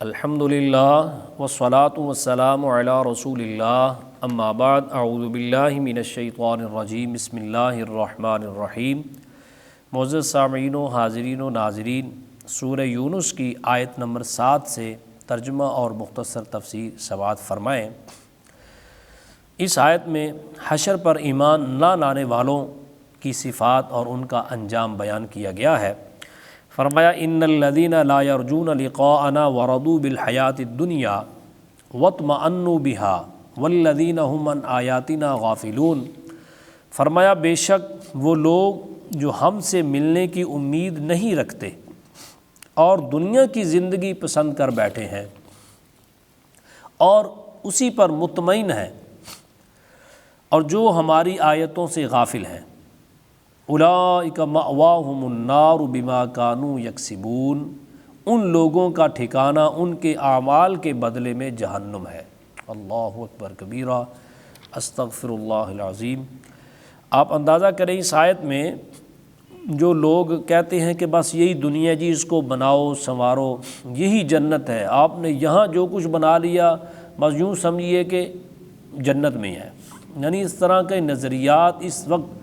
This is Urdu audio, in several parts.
الحمدللہ والصلاة والسلام علی رسول اللہ اما بعد اعوذ باللہ من الشیطان الرجیم بسم اللہ الرحمن الرحیم۔ معزز سامعین و حاضرین و ناظرین، سورہ یونس کی آیت نمبر 7 سے ترجمہ اور مختصر تفسیر سماعت فرمائیں۔ اس آیت میں حشر پر ایمان نہ لانے والوں کی صفات اور ان کا انجام بیان کیا گیا ہے۔ فرمایا ان الذین لا یرجون لقاءنا ورضوا بالحیاۃ الدنیا واطمأنوا بها والذین هم عن آیاتنا غافلون۔ فرمایا بے شک وہ لوگ جو ہم سے ملنے کی امید نہیں رکھتے اور دنیا کی زندگی پسند کر بیٹھے ہیں اور اسی پر مطمئن ہیں اور جو ہماری آیتوں سے غافل ہیں، اولئک مأواہم النار بما کانوا یکسبون، ان لوگوں کا ٹھکانہ ان کے اعمال کے بدلے میں جہنم ہے۔ اللہ اکبر کبیرہ، استغفر اللہ العظیم۔ آپ اندازہ کریں اس آیت میں جو لوگ کہتے ہیں کہ بس یہی دنیا جی، اس کو بناؤ سنوارو، یہی جنت ہے، آپ نے یہاں جو کچھ بنا لیا بس یوں سمجھیے کہ جنت میں ہے۔ یعنی اس طرح کے نظریات اس وقت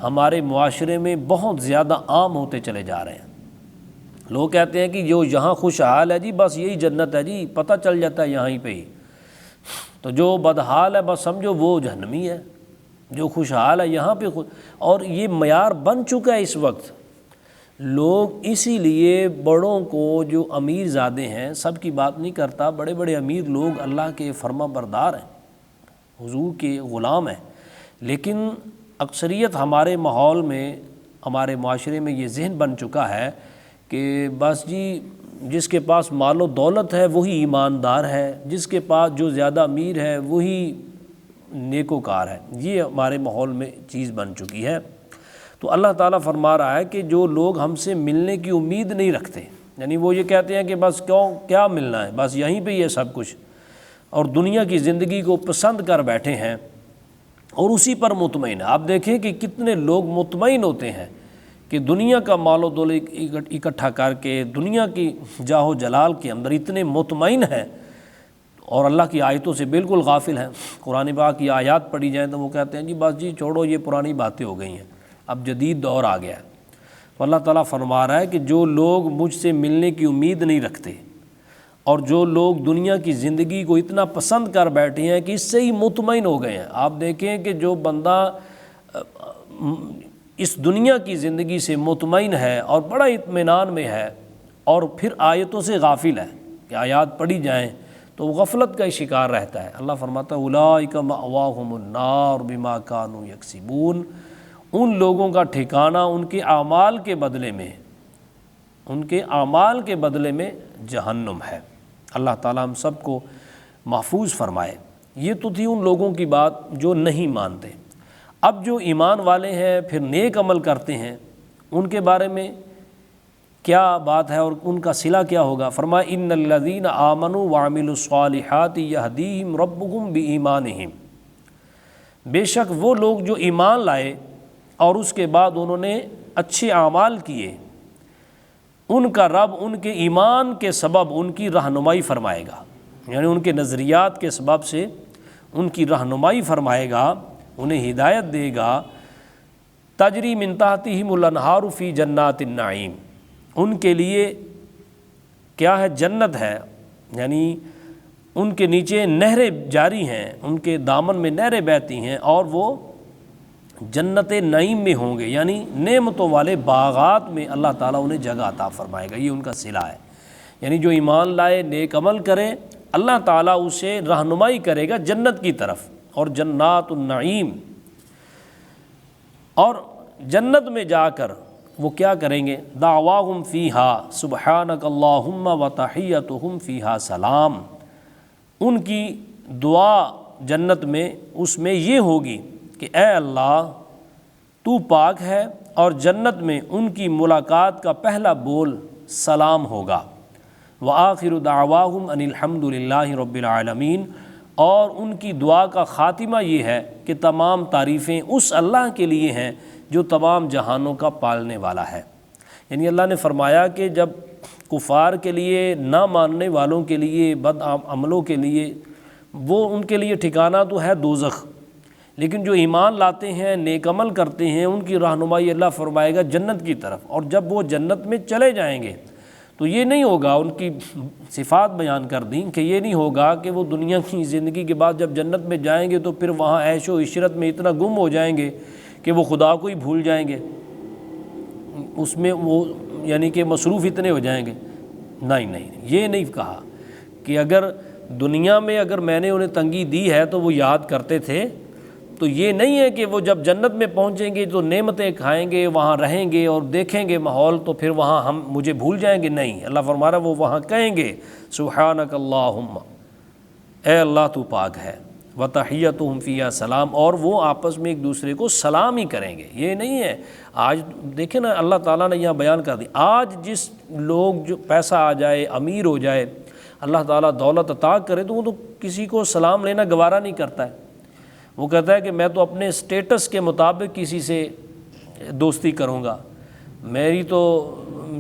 ہمارے معاشرے میں بہت زیادہ عام ہوتے چلے جا رہے ہیں۔ لوگ کہتے ہیں کہ جو یہاں خوشحال ہے جی بس یہی جنت ہے جی، پتہ چل جاتا ہے یہاں پہ ہی، تو جو بدحال ہے بس سمجھو وہ جہنمی ہے، جو خوشحال ہے یہاں پہ اور یہ معیار بن چکا ہے اس وقت۔ لوگ اسی لیے بڑوں کو، جو امیر زادے ہیں، سب کی بات نہیں کرتا، بڑے بڑے امیر لوگ اللہ کے فرما بردار ہیں، حضور کے غلام ہیں، لیکن اکثریت ہمارے ماحول میں، ہمارے معاشرے میں یہ ذہن بن چکا ہے کہ بس جی جس کے پاس مال و دولت ہے وہی ایماندار ہے، جس کے پاس جو زیادہ امیر ہے وہی نیکوکار ہے۔ یہ ہمارے ماحول میں چیز بن چکی ہے۔ تو اللہ تعالیٰ فرما رہا ہے کہ جو لوگ ہم سے ملنے کی امید نہیں رکھتے، یعنی وہ یہ کہتے ہیں کہ بس کیا ملنا ہے، بس یہیں پہ یہ سب کچھ، اور دنیا کی زندگی کو پسند کر بیٹھے ہیں اور اسی پر مطمئن ہے۔ آپ دیکھیں کہ کتنے لوگ مطمئن ہوتے ہیں کہ دنیا کا مال و دولت اکٹھا کر کے دنیا کی جاہ و جلال کے اندر اتنے مطمئن ہیں اور اللہ کی آیتوں سے بالکل غافل ہیں۔ قرآن پاک کی آیات پڑھی جائیں تو وہ کہتے ہیں جی بس جی چھوڑو، یہ پرانی باتیں ہو گئی ہیں، اب جدید دور آ گیا ہے۔ تو اللہ تعالیٰ فرما رہا ہے کہ جو لوگ مجھ سے ملنے کی امید نہیں رکھتے اور جو لوگ دنیا کی زندگی کو اتنا پسند کر بیٹھے ہیں کہ اس سے ہی مطمئن ہو گئے ہیں۔ آپ دیکھیں کہ جو بندہ اس دنیا کی زندگی سے مطمئن ہے اور بڑا اطمینان میں ہے اور پھر آیتوں سے غافل ہے کہ آیات پڑھی جائیں تو وہ غفلت کا ہی شکار رہتا ہے۔ اللہ فرماتا ہے اولئک مأواہم النار بما کانوا یکسبون، ان لوگوں کا ٹھکانہ ان کے اعمال کے بدلے میں، ان کے اعمال کے بدلے میں جہنم ہے۔ اللہ تعالیٰ ہم سب کو محفوظ فرمائے۔ یہ تو تھی ان لوگوں کی بات جو نہیں مانتے۔ اب جو ایمان والے ہیں پھر نیک عمل کرتے ہیں، ان کے بارے میں کیا بات ہے اور ان کا صلہ کیا ہوگا؟ فرمایا ان الذین آمنوا وعملوا الصالحات یہدیہم ربہم بایمانہم، بے شک وہ لوگ جو ایمان لائے اور اس کے بعد انہوں نے اچھے اعمال کیے، ان کا رب ان کے ایمان کے سبب ان کی رہنمائی فرمائے گا، یعنی ان کے نظریات کے سبب سے ان کی رہنمائی فرمائے گا، انہیں ہدایت دے گا۔ تجری من تحتہم الانہار فی جنات النعیم، ان کے لیے کیا ہے؟ جنت ہے، یعنی ان کے نیچے نہریں جاری ہیں، ان کے دامن میں نہریں بہتی ہیں اور وہ جنت نعیم میں ہوں گے، یعنی نعمتوں والے باغات میں اللہ تعالیٰ انہیں جگہ عطا فرمائے گا۔ یہ ان کا صلہ ہے، یعنی جو ایمان لائے، نیک عمل کرے، اللہ تعالیٰ اسے رہنمائی کرے گا جنت کی طرف، اور جنات النعیم، اور جنت میں جا کر وہ کیا کریں گے؟ دعواہم فیہا سبحانک اللہم وتحیتہم فیہا سلام، ان کی دعا جنت میں اس میں یہ ہوگی کہ اے اللہ تو پاک ہے، اور جنت میں ان کی ملاقات کا پہلا بول سلام ہوگا۔ وآخر دعواہم ان الحمد للہ رب العالمین، اور ان کی دعا کا خاتمہ یہ ہے کہ تمام تعریفیں اس اللہ کے لیے ہیں جو تمام جہانوں کا پالنے والا ہے۔ یعنی اللہ نے فرمایا کہ جب کفار کے لیے، نہ ماننے والوں کے لیے، بد عملوں کے لیے، وہ ان کے لیے ٹھکانہ تو ہے دوزخ، لیکن جو ایمان لاتے ہیں، نیک عمل کرتے ہیں، ان کی رہنمائی اللہ فرمائے گا جنت کی طرف۔ اور جب وہ جنت میں چلے جائیں گے تو یہ نہیں ہوگا، ان کی صفات بیان کر دیں کہ یہ نہیں ہوگا کہ وہ دنیا کی زندگی کے بعد جب جنت میں جائیں گے تو پھر وہاں عیش و عشرت میں اتنا گم ہو جائیں گے کہ وہ خدا کو ہی بھول جائیں گے، اس میں وہ یعنی کہ مصروف اتنے ہو جائیں گے۔ نہیں، یہ نہیں کہا کہ اگر دنیا میں اگر میں نے انہیں تنگی دی ہے تو وہ یاد کرتے تھے، تو یہ نہیں ہے کہ وہ جب جنت میں پہنچیں گے تو نعمتیں کھائیں گے، وہاں رہیں گے اور دیکھیں گے ماحول تو پھر وہاں ہم مجھے بھول جائیں گے۔ نہیں، اللہ فرما رہا ہے وہ وہاں کہیں گے سبحانک اللہم، اے اللہ تو پاک ہے، وتحیتہم فیہا سلام، اور وہ آپس میں ایک دوسرے کو سلام ہی کریں گے۔ یہ نہیں ہے آج دیکھیں نا، اللہ تعالیٰ نے یہاں بیان کر دی، آج جس لوگ جو پیسہ آ جائے، امیر ہو جائے، اللہ تعالیٰ دولت عطا کرے تو وہ تو کسی کو سلام لینا گوارا نہیں کرتا ہے، وہ کہتا ہے کہ میں تو اپنے سٹیٹس کے مطابق کسی سے دوستی کروں گا، میری تو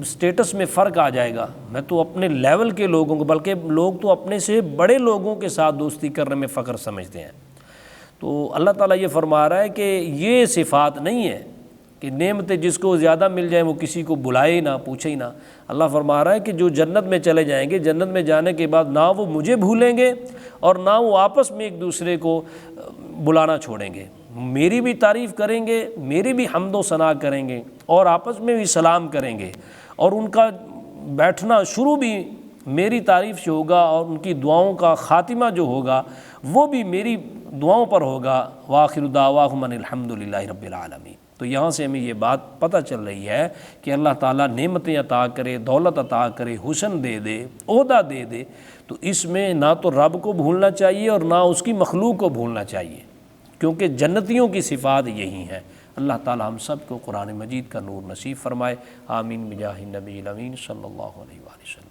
سٹیٹس میں فرق آ جائے گا، میں تو اپنے لیول کے لوگوں کو، بلکہ لوگ تو اپنے سے بڑے لوگوں کے ساتھ دوستی کرنے میں فخر سمجھتے ہیں۔ تو اللہ تعالیٰ یہ فرما رہا ہے کہ یہ صفات نہیں ہے کہ نعمتیں جس کو زیادہ مل جائیں وہ کسی کو بلائے ہی نہ، پوچھے ہی نہ۔ اللہ فرما رہا ہے کہ جو جنت میں چلے جائیں گے، جنت میں جانے کے بعد نہ وہ مجھے بھولیں گے اور نہ وہ آپس میں ایک دوسرے کو بلانا چھوڑیں گے، میری بھی تعریف کریں گے، میری بھی حمد و ثنا کریں گے، اور آپس میں بھی سلام کریں گے، اور ان کا بیٹھنا شروع بھی میری تعریف سے ہوگا، اور ان کی دعاؤں کا خاتمہ جو ہوگا وہ بھی میری دعاؤں پر ہوگا۔ وآخر دعواہم ان الحمد للہ رب العالمین۔ تو یہاں سے ہمیں یہ بات پتہ چل رہی ہے کہ اللہ تعالیٰ نعمتیں عطا کرے، دولت عطا کرے، حسن دے دے، عہدہ دے دے، تو اس میں نہ تو رب کو بھولنا چاہیے اور نہ اس کی مخلوق کو بھولنا چاہیے، کیونکہ جنتیوں کی صفات یہی ہیں۔ اللہ تعالیٰ ہم سب کو قرآن مجید کا نور نصیب فرمائے، آمین بجاہ النبی الامین صلی اللہ علیہ وآلہ وسلم۔